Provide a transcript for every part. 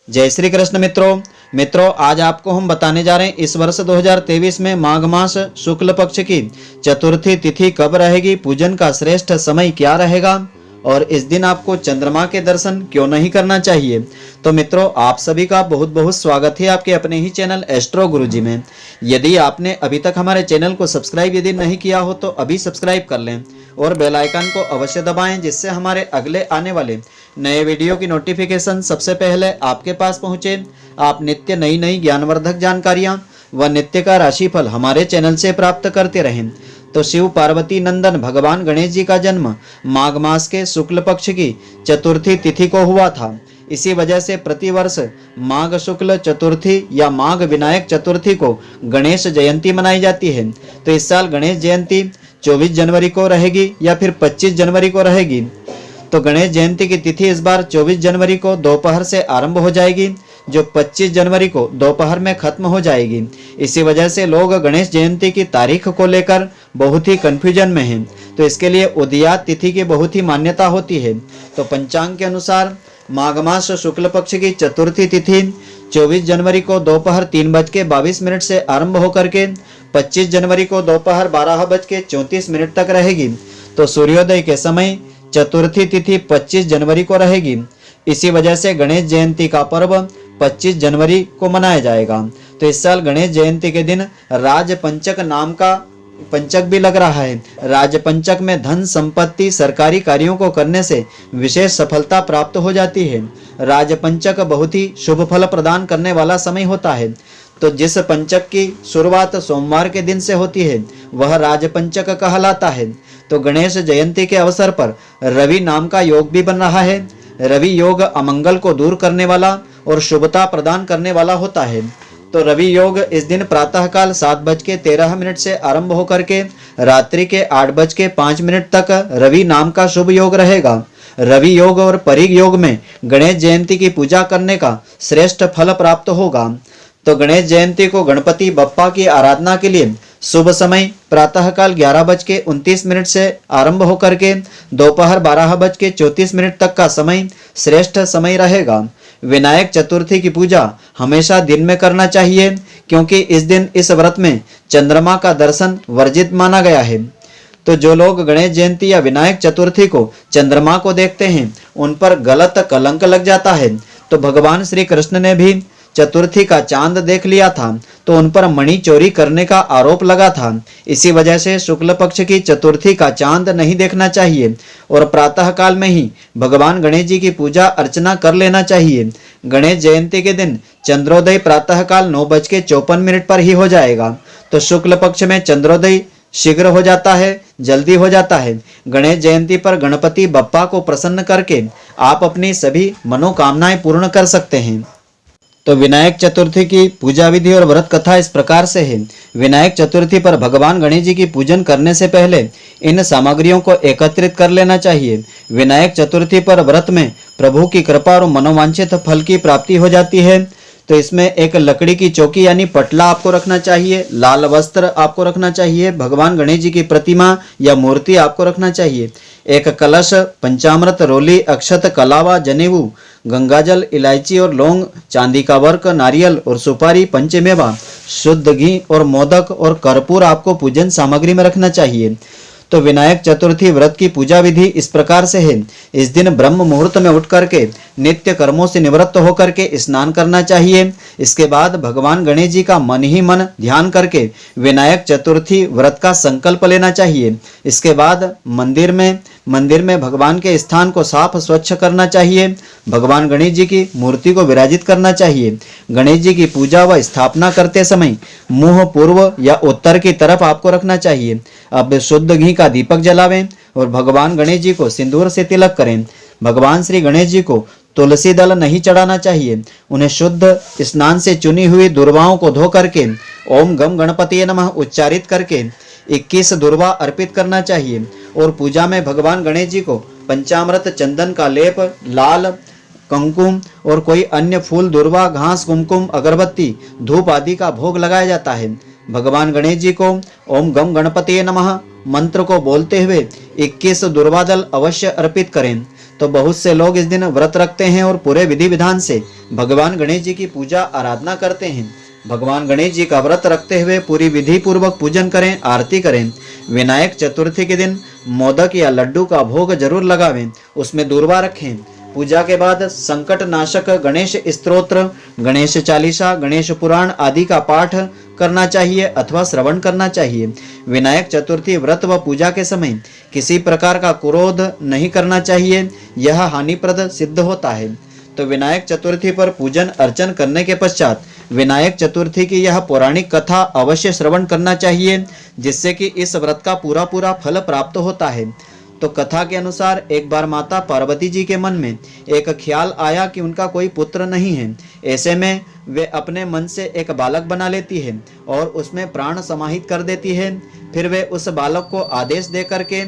जय श्री कृष्ण मित्रों आज आपको हम बताने जा रहे हैं इस वर्ष 2023 में माघ मास शुक्ल पक्ष की चतुर्थी तिथि कब रहेगी, पूजन का श्रेष्ठ समय क्या रहेगा और इस दिन आपको चंद्रमा के दर्शन क्यों नहीं करना चाहिए। तो मित्रों आप सभी का बहुत बहुत स्वागत है आपके अपने ही चैनल एस्ट्रो गुरुजी में। यदि आपने अभी तक हमारे चैनल को सब्सक्राइब यदि नहीं किया हो तो अभी सब्सक्राइब कर लें और बेल आइकन को अवश्य दबाएं, जिससे हमारे अगले आने वाले नए वीडियो की नोटिफिकेशन सबसे पहले आपके पास पहुंचे। आप नित्य नई नई ज्ञानवर्धक जानकारियां व नित्य का राशिफल हमारे चैनल से प्राप्त करते रहें। तो शिव पार्वती नंदन भगवान गणेश जी का जन्म माघ मास के शुक्ल पक्ष की चतुर्थी तिथि को हुआ था। इसी वजह से प्रतिवर्ष माघ शुक्ल चतुर्थी या माघ विनायक चतुर्थी को गणेश जयंती मनाई जाती है। तो इस साल गणेश जयंती 24 जनवरी को रहेगी या फिर 25 जनवरी को रहेगी। तो गणेश जयंती की तिथि इस बार 24 जनवरी को दोपहर से आरंभ हो जाएगी, जो 25 जनवरी को दोपहर में खत्म हो जाएगी। इसी वजह से लोग गणेश जयंती की तारीख को लेकर बहुत ही कंफ्यूजन में हैं। तो इसके लिए उदयात तिथि की बहुत ही मान्यता होती है। तो पंचांग के अनुसार माघ मास शुक्ल पक्ष की चतुर्थी तिथि 24 जनवरी को दोपहर 3:22 से आरंभ होकर के 25 जनवरी को दोपहर 12:34 तक रहेगी। तो सूर्योदय के समय चतुर्थी तिथि 25 जनवरी को रहेगी। इसी वजह से गणेश जयंती का पर्व 25 जनवरी को मनाया जाएगा। तो इस साल गणेश जयंती के दिन राज पंचक नाम का पंचक भी लग रहा है। राज पंचक में धन संपत्ति सरकारी कार्यों को करने से विशेष सफलता प्राप्त हो जाती है। राज पंचक बहुत ही शुभ फल प्रदान करने वाला समय होता है। तो जिस पंचक की शुरुआत सोमवार के दिन से होती है वह राज पंचक कहलाता है। तो गणेश जयंती के अवसर पर रवि नाम का योग भी बन रहा है। रवि योग अमंगल को दूर करने वाला और शुभता प्रदान करने वाला होता है। तो रवि योग इस दिन प्रातःकाल 7:13 से आरंभ होकर के रात्रि के 8:05 तक रवि नाम का शुभ योग रहेगा। रवि योग और परिग योग में गणेश जयंती की पूजा करने का श्रेष्ठ फल प्राप्त होगा। तो गणेश जयंती को गणपति बप्पा की आराधना के लिए शुभ समय प्रातःकाल 11:29 से आरंभ होकर के दोपहर 12:34 तक का समय श्रेष्ठ समय रहेगा। विनायक चतुर्थी की पूजा हमेशा दिन में करना चाहिए, क्योंकि इस दिन इस व्रत में चंद्रमा का दर्शन वर्जित माना गया है। तो जो लोग गणेश जयंती या विनायक चतुर्थी को चंद्रमा को देखते हैं उन पर गलत कलंक लग जाता है। तो भगवान श्री कृष्ण ने भी चतुर्थी का चांद देख लिया था तो उन पर मणि चोरी करने का आरोप लगा था। इसी वजह से शुक्ल पक्ष की चतुर्थी का चांद नहीं देखना चाहिए और प्रातः काल में ही भगवान गणेश जी की पूजा अर्चना कर लेना चाहिए। गणेश जयंती के दिन चंद्रोदय प्रातः काल 9:54 पर ही हो जाएगा। तो शुक्ल पक्ष में चंद्रोदय शीघ्र हो जाता है, जल्दी हो जाता है। गणेश जयंती पर गणपति बप्पा को प्रसन्न करके आप अपनी सभी मनोकामनाएं पूर्ण कर सकते हैं। तो विनायक चतुर्थी की पूजा विधि और व्रत कथा इस प्रकार से है। विनायक चतुर्थी पर भगवान गणेश जी की पूजन करने से पहले इन सामग्रियों को एकत्रित कर लेना चाहिए। विनायक चतुर्थी पर व्रत में प्रभु की कृपा और मनोवांछित फल की प्राप्ति हो जाती है। तो इसमें एक लकड़ी की चौकी यानी पटला आपको रखना चाहिए, लाल वस्त्र आपको रखना चाहिए, भगवान गणेश जी की प्रतिमा या मूर्ति आपको रखना चाहिए, एक कलश, पंचामृत, रोली, अक्षत, कलावा, जनेऊ, गंगाजल, इलायची और लौंग, चांदी का वर्क, नारियल और सुपारी, पंचमेवा, शुद्ध घी और मोदक और कर्पूर आपको पूजन सामग्री में रखना चाहिए। तो विनायक चतुर्थी व्रत की पूजा विधि इस प्रकार से है। इस दिन ब्रह्म मुहूर्त में उठ करके नित्य कर्मों से निवृत्त होकर के स्नान करना चाहिए। इसके बाद भगवान गणेश जी का मन ही मन ध्यान करके विनायक चतुर्थी व्रत का संकल्प लेना चाहिए। इसके बाद मंदिर में भगवान के स्थान को साफ स्वच्छ करना चाहिए। भगवान गणेश जी की मूर्ति को विराजित करना चाहिए। गणेश जी की पूजा व स्थापना करते समय मुंह पूर्व या उत्तर की तरफ आपको रखना चाहिए। अब शुद्ध घी का दीपक जलावें और भगवान गणेश जी को सिंदूर से तिलक करें। भगवान श्री गणेश जी को तुलसी दल नहीं चढ़ाना चाहिए। उन्हें शुद्ध स्नान से चुनी हुई दुर्वाओं को धो करके ओम गम गणपति नमः उच्चारित करके 21 दुर्वा अर्पित करना चाहिए। और पूजा में भगवान गणेश जी को पंचामृत, चंदन का लेप, लाल कुमकुम और कोई अन्य फूल, दुर्वा, घास, कुमकुम, अगरबत्ती, धूप आदि का भोग लगाया जाता है। भगवान गणेश जी को ओम गम गणपति नमः मंत्र को बोलते हुए 21 दुर्वा दल अवश्य अर्पित करें। तो बहुत से लोग इस दिन व्रत रखते हैं और पूरे विधि विधान से भगवान गणेश जी की पूजा आराधना करते हैं। भगवान गणेश जी का व्रत रखते हुए पूरी विधि पूर्वक पूजन करें, आरती करें। विनायक चतुर्थी के दिन मोदक या लड्डू का भोग जरूर लगावें, उसमें दूर्वा रखें। पूजा के बाद संकट नाशक गणेश स्तोत्र, गणेश चालीसा, गणेश पुराण आदि का पाठ करना चाहिए अथवा श्रवण करना चाहिए। विनायक चतुर्थी व्रत व पूजा के समय किसी प्रकार का क्रोध नहीं करना चाहिए, यह हानिप्रद सिद्ध होता है। तो विनायक चतुर्थी पर पूजन अर्चन करने के पश्चात विनायक चतुर्थी की यह पौराणिक कथा अवश्य श्रवण करना चाहिए, जिससे कि इस व्रत का पूरा फल प्राप्त होता है। तो कथा के अनुसार एक बार माता पार्वती जी के मन में एक ख्याल आया कि उनका कोई पुत्र नहीं है। ऐसे में वे अपने मन से एक बालक बना लेती है और उसमें प्राण समाहित कर देती है। फिर वे उस बालक को आदेश दे करके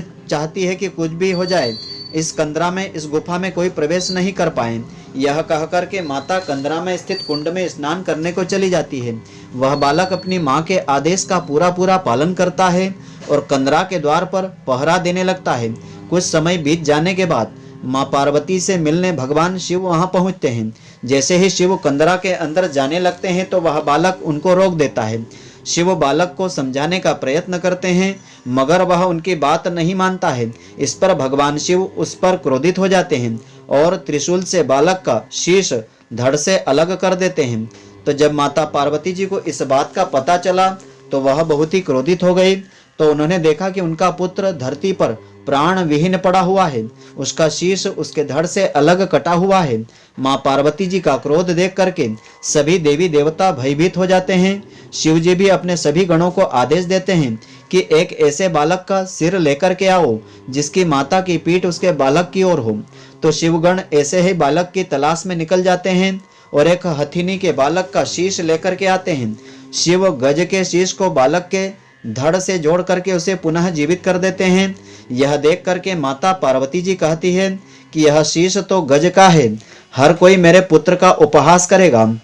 चाहती है कि कुछ भी हो जाए, इस कंदरा में, इस गुफा में कोई प्रवेश नहीं कर पाए। यह कह करके माता कंदरा में स्थित कुंड में स्नान करने को चली जाती है। वह बालक अपनी माँ के आदेश का पूरा पालन करता है और कंदरा के द्वार पर पहरा देने लगता है। कुछ समय बीत जाने के बाद माँ पार्वती से मिलने भगवान शिव वहां पहुंचते हैं। जैसे ही शिव कंदरा के अंदर जाने लगते हैं तो वह बालक उनको रोक देता है। शिव बालक को समझाने का प्रयत्न करते हैं, मगर वह उनकी बात नहीं मानता है। इस पर भगवान शिव उस पर क्रोधित हो जाते हैं और त्रिशूल से बालक का शीश धड़ से अलग कर देते हैं। तो जब माता पार्वती जी को इस बात का पता चला तो वह बहुत ही क्रोधित हो गई। तो उन्होंने देखा कि उनका पुत्र धरती पर प्राण विहीन पड़ा हुआ है, उसका शीश उसके धड़ से अलग कटा हुआ है। माँ पार्वती जी का क्रोध देख करके सभी देवी देवता भयभीत हो जाते हैं। शिव जी भी अपने सभी गणों को आदेश देते हैं कि एक ऐसे बालक का सिर लेकर के आओ जिसकी माता की पीठ उसके बालक की ओर हो। तो शिवगण ऐसे ही बालक की तलाश में निकल जाते हैं और एक हथिनी के बालक का शीश लेकर के आते हैं। शिव गज के शीश को बालक के धड़ से जोड़ करके उसे पुनः जीवित कर देते हैं। यह देख करके माता पार्वती जी कहती है कि यह शीश तो गज का है, हर कोई मेरे पुत्र का उपहास करेगा।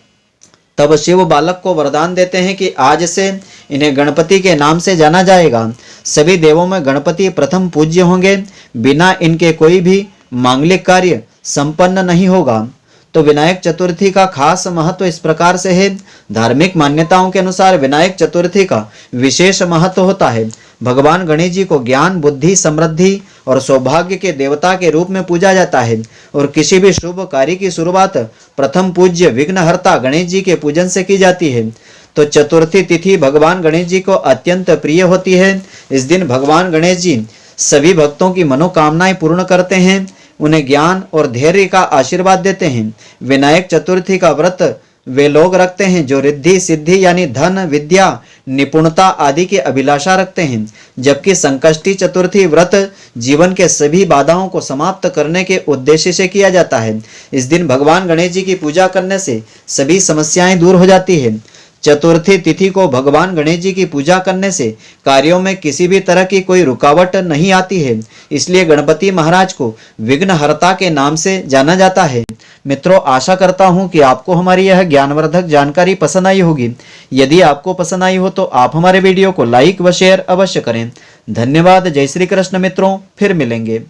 तब शिव बालक को वरदान देते हैं कि आज से इन्हें गणपति के नाम से जाना जाएगा। सभी देवों में गणपति प्रथम पूज्य होंगे, बिना इनके कोई भी मांगलिक कार्य संपन्न नहीं होगा। तो विनायक चतुर्थी का खास महत्व इस प्रकार से है। धार्मिक मान्यताओं के अनुसार विनायक चतुर्थी का विशेष महत्व होता है। भगवान गणेश जी को ज्ञान, बुद्धि, समृद्धि और सौभाग्य के देवता के रूप में पूजा जाता है और किसी भी शुभ कार्य की शुरुआत प्रथम पूज्य विघ्नहर्ता गणेश जी के पूजन से की जाती है। तो चतुर्थी तिथि भगवान गणेश जी को अत्यंत प्रिय होती है। इस दिन भगवान गणेश जी सभी भक्तों की मनोकामनाएं पूर्ण करते हैं, उन्हें ज्ञान और धैर्य का आशीर्वाद देते हैं। विनायक चतुर्थी का व्रत वे लोग रखते हैं जो रिद्धि सिद्धि यानी धन, विद्या, निपुणता आदि की अभिलाषा रखते हैं, जबकि संकष्टी चतुर्थी व्रत जीवन के सभी बाधाओं को समाप्त करने के उद्देश्य से किया जाता है। इस दिन भगवान गणेश जी की पूजा करने से सभी समस्याएं दूर हो जाती है। चतुर्थी तिथि को भगवान गणेश जी की पूजा करने से कार्यों में किसी भी तरह की कोई रुकावट नहीं आती है, इसलिए गणपति महाराज को विघ्नहर्ता के नाम से जाना जाता है। मित्रों, आशा करता हूं कि आपको हमारी यह ज्ञानवर्धक जानकारी पसंद आई होगी। यदि आपको पसंद आई हो तो आप हमारे वीडियो को लाइक व शेयर अवश्य करें। धन्यवाद। जय श्री कृष्ण मित्रों, फिर मिलेंगे।